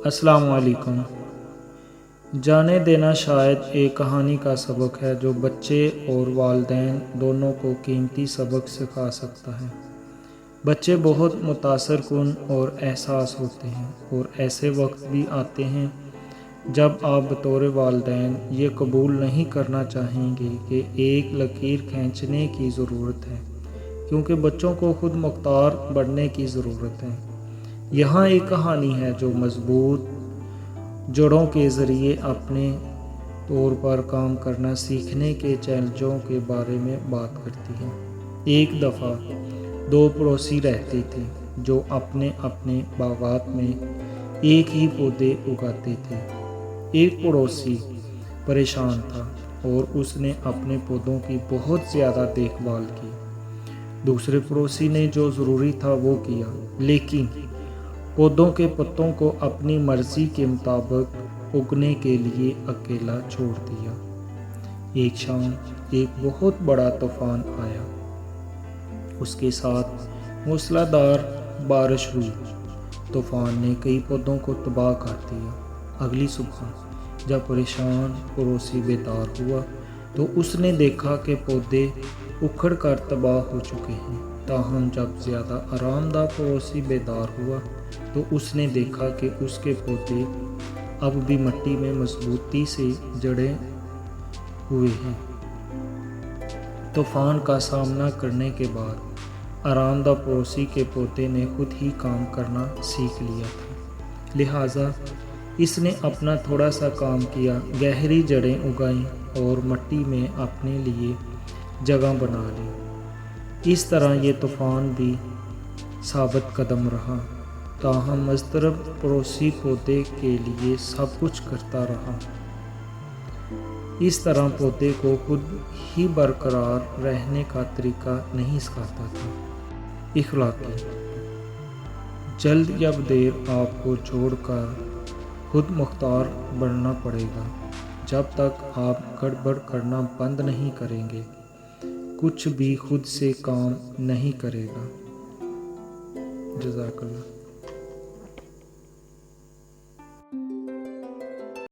السلام علیکم۔ جانے دینا شاید ایک کہانی کا سبق ہے جو بچے اور والدین دونوں کو قیمتی سبق سکھا سکتا ہے۔ بچے بہت متاثر کن اور احساس ہوتے ہیں، اور ایسے وقت بھی آتے ہیں جب آپ بطور والدین یہ قبول نہیں کرنا چاہیں گے کہ ایک لکیر کھینچنے کی ضرورت ہے، کیونکہ بچوں کو خود مختار بننے کی ضرورت ہے۔ یہاں ایک کہانی ہے جو مضبوط جڑوں کے ذریعے اپنے طور پر کام کرنا سیکھنے کے چیلنجوں کے بارے میں بات کرتی ہے۔ ایک دفعہ دو پڑوسی رہتے تھے جو اپنے اپنے باغات میں ایک ہی پودے اگاتے تھے۔ ایک پڑوسی پریشان تھا اور اس نے اپنے پودوں کی بہت زیادہ دیکھ بھال کی۔ دوسرے پڑوسی نے جو ضروری تھا وہ کیا، لیکن پودوں کے پتوں کو اپنی مرضی کے مطابق اگنے کے لیے اکیلا چھوڑ دیا۔ ایک شام ایک بہت بڑا طوفان آیا۔ اس کے ساتھ موسلا دھار بارش ہوئی۔ طوفان نے کئی پودوں کو تباہ کر دیا۔ اگلی صبح جب پریشان پڑوسی بیدار ہوا تو اس نے دیکھا کہ پودے اکھڑ کر تباہ ہو چکے ہیں۔ تاہم جب زیادہ آرام دہ پڑوسی بیدار ہوا تو اس نے دیکھا کہ اس کے پودے اب بھی مٹی میں مضبوطی سے جڑے ہوئے ہیں۔ طوفان کا سامنا کرنے کے بعد آرام دہ پڑوسی کے پودے نے خود ہی کام کرنا سیکھ لیا تھا، لہٰذا اس نے اپنا تھوڑا سا کام کیا، گہری جڑیں اگائیں اور مٹی میں اپنے لیے جگہ بنا لی۔ اس طرح یہ طوفان بھی ثابت قدم رہا، تاہم مضطرب پڑوسی پودے کے لیے سب کچھ کرتا رہا۔ اس طرح پودے کو خود ہی برقرار رہنے کا طریقہ نہیں سکھاتا تھا۔ اخلاقی: جلد یا دیر آپ کو چھوڑ کر خود مختار بننا پڑے گا۔ جب تک آپ گڑبڑ کرنا بند نہیں کریں گے، کچھ بھی خود سے کام نہیں کرے گا۔ جزاک اللہ۔